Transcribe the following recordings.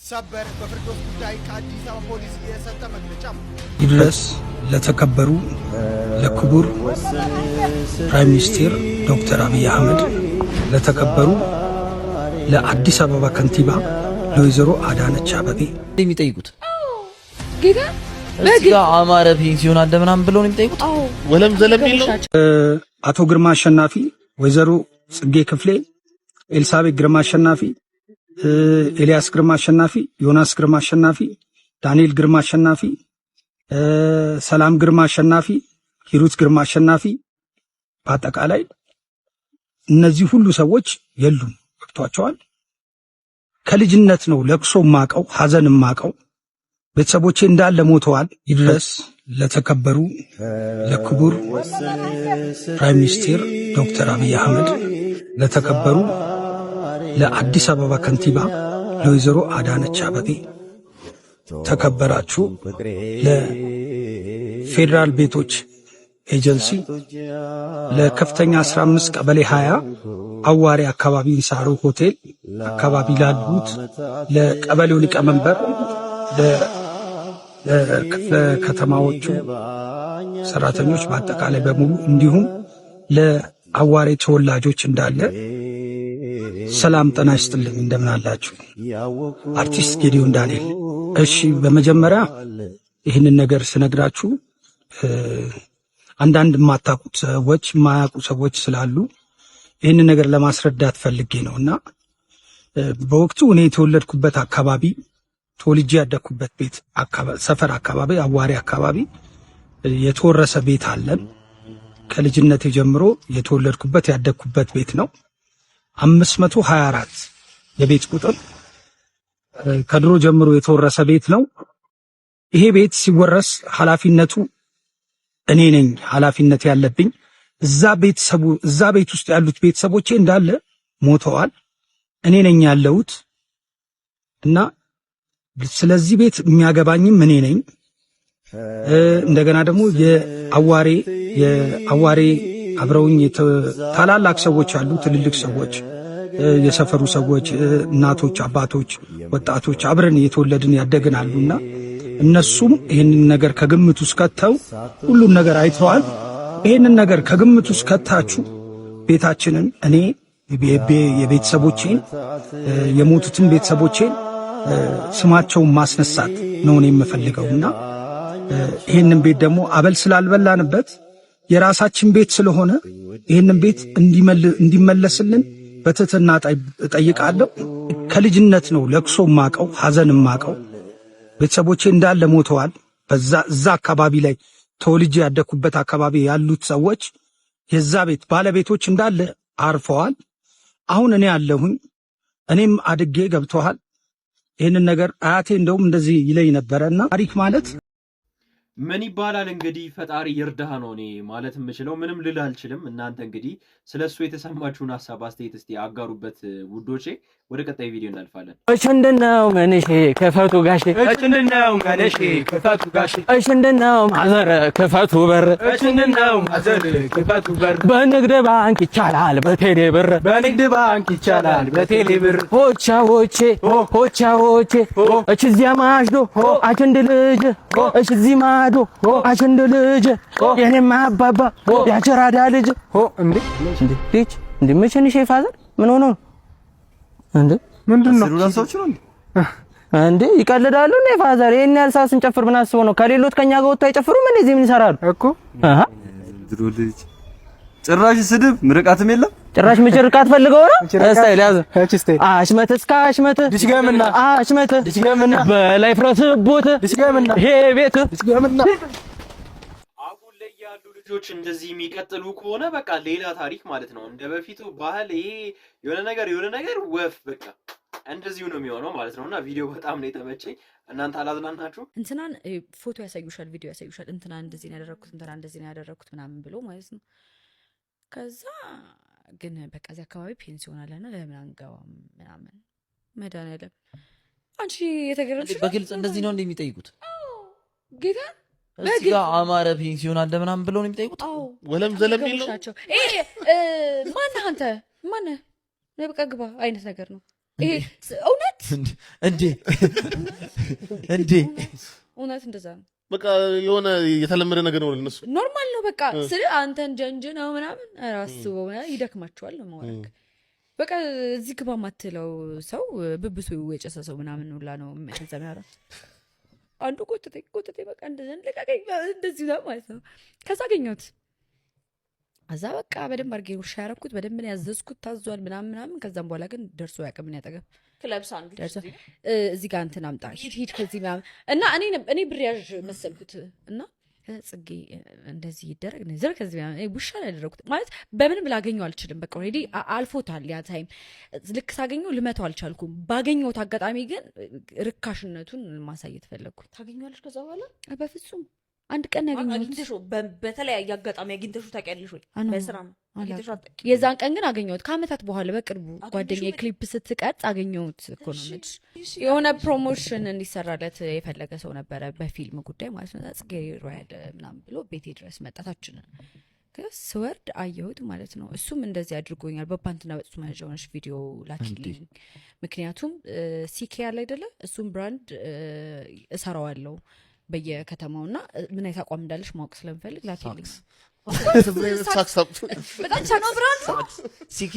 ሰበር በፍርዶስ ጉዳይ ከአዲስ አበባ ፖሊስ የሰጠ መግለጫ ይድረስ ለተከበሩ ለክቡር ፕራይም ሚኒስትር ዶክተር አብይ አህመድ፣ ለተከበሩ ለአዲስ አበባ ከንቲባ ለወይዘሮ አዳነች አቤቤ የሚጠይቁት ጌታ በጋ አማረ ፔንሲዮን አለ ምናምን ብለው ነው የሚጠይቁት። ወለም ዘለም ይለው አቶ ግርማ አሸናፊ፣ ወይዘሮ ጽጌ ክፍሌ፣ ኤልሳቤት ግርማ አሸናፊ፣ ኤልያስ ግርማ አሸናፊ፣ ዮናስ ግርማ አሸናፊ፣ ዳንኤል ግርማ አሸናፊ፣ ሰላም ግርማ አሸናፊ፣ ሂሩት ግርማ አሸናፊ፣ በአጠቃላይ እነዚህ ሁሉ ሰዎች የሉም። ወጥቷቸዋል። ከልጅነት ነው ለቅሶ ማቀው ሐዘን ማቀው ቤተሰቦቼ እንዳለ ሞተዋል። ይድረስ ለተከበሩ ለክቡር ፕራይም ሚኒስትር ዶክተር አብይ አህመድ፣ ለተከበሩ ለአዲስ አበባ ከንቲባ ለወይዘሮ አዳነች አቤቤ፣ ተከበራችሁ ለፌዴራል ቤቶች ኤጀንሲ ለከፍተኛ 15 ቀበሌ 20 አዋሪ አካባቢ ሳሮ ሆቴል አካባቢ ላሉት ለቀበሌው ሊቀመንበር ለክፍለ ከተማዎቹ ሰራተኞች በአጠቃላይ በሙሉ እንዲሁም ለአዋሪ ተወላጆች እንዳለ ሰላም ጤና ይስጥልኝ። እንደምን አላችሁ? አርቲስት ጌዲዮን ዳንኤል። እሺ፣ በመጀመሪያ ይህንን ነገር ስነግራችሁ አንዳንድ የማታውቁት ሰዎች የማያውቁ ሰዎች ስላሉ ይህንን ነገር ለማስረዳት ፈልጌ ነውና በወቅቱ እኔ የተወለድኩበት አካባቢ ተወልጄ ያደኩበት ቤት ሰፈር አካባቢ አዋሪ አካባቢ የተወረሰ ቤት አለን። ከልጅነቴ ጀምሮ የተወለድኩበት ያደኩበት ቤት ነው። 524 የቤት ቁጥር ከድሮ ጀምሮ የተወረሰ ቤት ነው። ይሄ ቤት ሲወረስ ኃላፊነቱ እኔ ነኝ ኃላፊነት ያለብኝ። እዛ ቤት ውስጥ ያሉት ቤተሰቦቼ እንዳለ ሞተዋል። እኔ ነኝ ያለሁት እና ስለዚህ ቤት የሚያገባኝም እኔ ነኝ። እንደገና ደግሞ የአዋሬ አብረውኝ ታላላቅ ሰዎች አሉ፣ ትልልቅ ሰዎች፣ የሰፈሩ ሰዎች፣ እናቶች፣ አባቶች፣ ወጣቶች አብረን የተወለድን ያደግን አሉና እነሱም ይህንን ነገር ከግምት ውስጥ ከተው ሁሉን ነገር አይተዋል። ይህንን ነገር ከግምት ውስጥ ከታችሁ ቤታችንን እኔ የቤተሰቦቼን የሞቱትን ቤተሰቦቼን ስማቸውን ማስነሳት ነው የምፈልገውና ይህንን ቤት ደግሞ አበል ስላልበላንበት የራሳችን ቤት ስለሆነ ይህንን ቤት እንዲመለስልን በትህትና እጠይቃለሁ። ከልጅነት ነው ለቅሶ ማቀው ሐዘን ማቀው ቤተሰቦቼ እንዳለ ሞተዋል። እዛ አካባቢ ላይ ተወልጄ ያደኩበት አካባቢ ያሉት ሰዎች የዛ ቤት ባለቤቶች እንዳለ አርፈዋል። አሁን እኔ ያለሁኝ እኔም አድጌ ገብተዋል። ይህንን ነገር አያቴ እንደውም እንደዚህ ይለኝ ነበረና ታሪክ ማለት ምን ይባላል እንግዲህ ፈጣሪ ይርዳህ ነው እኔ ማለት የምችለው። ምንም ልል አልችልም። እናንተ እንግዲህ ስለሱ የተሰማችሁን ሐሳብ አስተያየት እስቲ አጋሩበት ውዶቼ። ወደ ቀጣይ ቪዲዮ እናልፋለን። እሽንደናው መንሼ ከፈቱ ጋሼ፣ እሽንደናው መንሼ ከፈቱ ጋሼ፣ እሽንደናው ማዘር ከፈቱ በር፣ እሽንደናው ማዘር ከፈቱ በር። በንግድ ባንክ ይቻላል በቴሌ ብር፣ በንግድ ባንክ ይቻላል በቴሌ ብር። ሆቻ ሆቼ እችዚያ ማሽዶ አቸንድ ልጅ እችዚ ማዶ አቸንድ ልጅ የኔማ አባባ ያቸራዳ ልጅ እንዴ መቼንሽ ፋዘር ምን ሆኖ ነው እንዴ? ምንድነው እንዴ? ይቀልዳሉ እንዴ ፋዘር? ይሄን ያህል ሰዓት ስንጨፍር ምን አስበው ነው? ከሌሎት ከኛ ጋር ወጣ አይጨፍሩም እንዴ? እዚህ ምን ይሰራሉ እኮ? ድሮ ልጅ ጭራሽ ስድብ ምርቃትም የለም። ጭራሽ ምርቃት ፈልገው ነው? እስታይል ያዘ አሽመት እስከ አሽመት ድስገምና አሽመት ድስገምና በላይ ፍረስ ቦት ድስገምና ይሄ ቤት ድስገምና። አሁን ላይ ያሉ ልጆች እንደዚህ የሚቀጥሉ ከሆነ በቃ ሌላ ታሪክ ማለት ነው። እንደ በፊቱ ባህል ይሄ የሆነ ነገር ወፍ በቃ እንደዚሁ ነው የሚሆነው ማለት ነውና ቪዲዮ በጣም ነው የተመቸኝ። እናንተ አላዝናናችሁ? እንትናን ፎቶ ያሳዩሻል፣ ቪዲዮ ያሳዩሻል። እንትና እንደዚህ ነው ያደረኩት፣ እንትና እንደዚህ ነው ያደረኩት ምናምን ብሎ ማለት ነው። ከዛ ግን በቃ እዚህ አካባቢ ፔንሲዮን አለና ለምን አንገባም ምናምን። መድኃኒዓለም አንቺ የተገረምሽ በግልጽ እንደዚህ ነው እንደሚጠይቁት ጌታ እዚህ ጋር አማረ ፔንሲዮን አለ ምናምን ብለው ነው የሚጠይቁት። ወለም ዘለም ይለው ማነህ አንተ ማነህ በቃ ግባ አይነት ነገር ነው። እውነት እንዴ እውነት እንደዛ ነው። በቃ የሆነ የተለመደ ነገር ነው ለነሱ ኖርማል ነው። በቃ ስለ አንተን ጀንጅ ነው ምናምን አስበው ይደክማቸዋል ነው ማለት በቃ እዚህ ግባ ማትለው ሰው ብብሱ የጨሰ ሰው ምናምን ሁላ ነው የሚያዘናራ። አንዱ ቆጥቴ በቃ እንደዚህ ነው ማለት ነው። ከዛ አገኘሁት እዛ በቃ በደንብ አድርጌ ውሻ ያረኩት በደንብ ነው ያዘዝኩት ታዟል ምናምን። ከዛም በኋላ ግን ደርሶ ያውቅም ምን ያጠገብ ክለብ ሳንዱች እዚህ ጋር እንትን አምጣ ሂድ ከዚህ ምናምን እና እኔ ብሬያዥ መሰልኩት እና ጽጌ እንደዚህ ይደረግ ነዘር ከዚህ ውሻ ላይ ያደረኩት ማለት በምንም ላገኘው አልችልም። በቃ ኦልሬዲ አልፎታል ያ ታይም። ልክ ሳገኘው ልመታው አልቻልኩም። ባገኘሁት አጋጣሚ ግን ርካሽነቱን ማሳየት ፈለግኩ። ታገኘዋለሽ ከዛ በኋላ በፍጹም አንድ ቀን አግኝተሽ በተለያየ አጋጣሚ አግኝተሽ ታውቂያለሽ ወይ? በስራ ነው አግኝተሽ አታውቂም? የዛን ቀን ግን አገኘሁት ከአመታት በኋላ በቅርቡ ጓደኛዬ ክሊፕ ስትቀርጽ አገኘሁት እኮ ነው የምልሽ። የሆነ ፕሮሞሽን እንዲሰራለት የፈለገ ሰው ነበረ በፊልም ጉዳይ ማለት ነው። ጽጌ ሮያል ምናምን ብሎ ቤቴ ድረስ መጣታችንን ስወርድ አየሁት ማለት ነው። እሱም እንደዚህ አድርጎኛል። በፓንትና በጡት መያዣ ሆነሽ ቪዲዮ ላኪልኝ፣ ምክንያቱም ሲኬ ያለ አይደለ እሱም ብራንድ እሰራዋለሁ በየከተማውና ምን አይነት አቋም እንዳለሽ ማወቅ ስለምፈልግ ላኪልኝ። በጣም ቻናው ብራንድ ሲኬ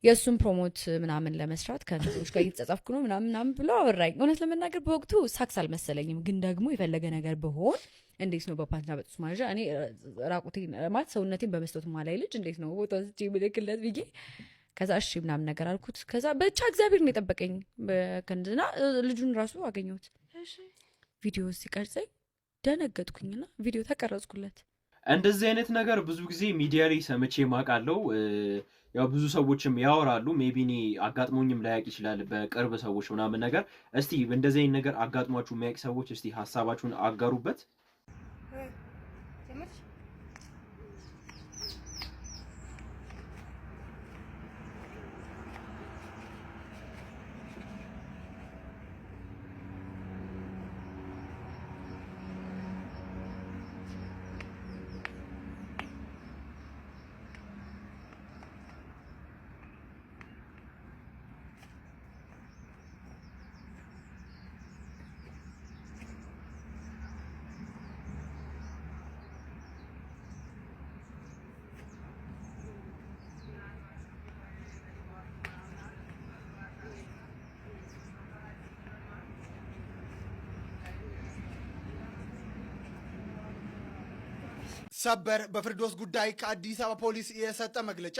የእሱን ፕሮሞት ምናምን ለመስራት ከሰዎች ጋር እየተጻጻፍኩ ነው ምናምን ብሎ አወራኝ። እውነት ለመናገር በወቅቱ ሳክስ አልመሰለኝም፣ ግን ደግሞ የፈለገ ነገር ብሆን እንዴት ነው በፓንትና በጡት መያዣ እኔ ራቁቴን ማለት ሰውነቴን በመስጠት ማላይ ልጅ እንዴት ነው ቦታ ስጪ ምልክለት ብዬ ከዛ እሺ ምናምን ነገር አልኩት። ከዛ ብቻ እግዚአብሔር ነው የጠበቀኝ በከንድና ልጁን ራሱ አገኘሁት። ቪዲዮ ሲቀርጸኝ ደነገጥኩኝና ቪዲዮ ተቀረጽኩለት። እንደዚህ አይነት ነገር ብዙ ጊዜ ሚዲያ ላይ ሰምቼ ማውቃለሁ። ያው ብዙ ሰዎችም ያወራሉ። ሜቢ እኔ አጋጥሞኝም ላያውቅ ይችላል በቅርብ ሰዎች ምናምን ነገር። እስቲ እንደዚህ አይነት ነገር አጋጥሟችሁ የሚያውቅ ሰዎች እስቲ ሀሳባችሁን አጋሩበት። ሰበር በፍርዶስ ጉዳይ ከአዲስ አበባ ፖሊስ የሰጠ መግለጫ።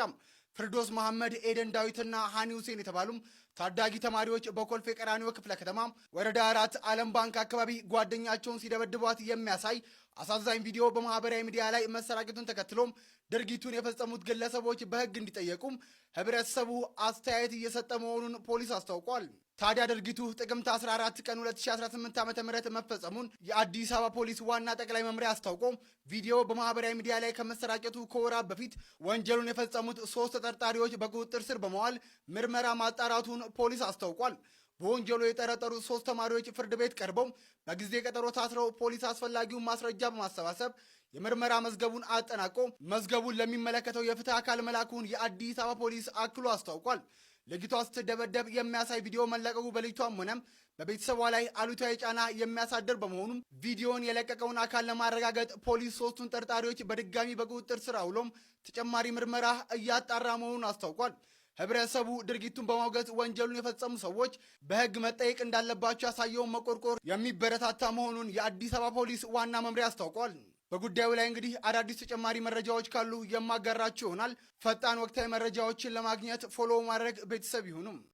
ፍርዶስ መሐመድ፣ ኤደን ዳዊትና ሃኒ ሁሴን የተባሉም ታዳጊ ተማሪዎች በኮልፌ ቀራኒዮ ክፍለ ከተማ ወረዳ 4 ዓለም ባንክ አካባቢ ጓደኛቸውን ሲደበድቧት የሚያሳይ አሳዛኝ ቪዲዮ በማህበራዊ ሚዲያ ላይ መሰራጨቱን ተከትሎም ድርጊቱን የፈጸሙት ግለሰቦች በሕግ እንዲጠየቁም ህብረተሰቡ አስተያየት እየሰጠ መሆኑን ፖሊስ አስታውቋል። ታዲያ ድርጊቱ ጥቅምት 14 ቀን 2018 ዓ.ም መፈጸሙን የአዲስ አበባ ፖሊስ ዋና ጠቅላይ መምሪያ አስታውቆ ቪዲዮ በማህበራዊ ሚዲያ ላይ ከመሰራጨቱ ከወራት በፊት ወንጀሉን የፈጸሙት 3 ተጠርጣሪዎች በቁጥጥር ስር በመዋል ምርመራ ማጣራቱን ፖሊስ አስታውቋል። በወንጀሉ የጠረጠሩት 3 ተማሪዎች ፍርድ ቤት ቀርበው በጊዜ ቀጠሮ ታስረው ፖሊስ አስፈላጊውን ማስረጃ በማሰባሰብ የምርመራ መዝገቡን አጠናቆ መዝገቡን ለሚመለከተው የፍትህ አካል መላኩን የአዲስ አበባ ፖሊስ አክሎ አስታውቋል። ልጅቷ ስትደበደብ የሚያሳይ ቪዲዮ መለቀቁ በልጅቷም ሆነም በቤተሰቧ ላይ አሉታዊ ጫና የሚያሳድር በመሆኑም ቪዲዮን የለቀቀውን አካል ለማረጋገጥ ፖሊስ 3ቱን ጠርጣሪዎች በድጋሚ በቁጥጥር ስር አውሎም ተጨማሪ ምርመራ እያጣራ መሆኑን አስታውቋል። ህብረተሰቡ ድርጊቱን በማውገዝ ወንጀሉን የፈጸሙ ሰዎች በህግ መጠየቅ እንዳለባቸው ያሳየውን መቆርቆር የሚበረታታ መሆኑን የአዲስ አበባ ፖሊስ ዋና መምሪያ አስታውቋል። በጉዳዩ ላይ እንግዲህ አዳዲስ ተጨማሪ መረጃዎች ካሉ የማጋራችሁ ይሆናል። ፈጣን ወቅታዊ መረጃዎችን ለማግኘት ፎሎ ማድረግ ቤተሰብ ይሁኑም።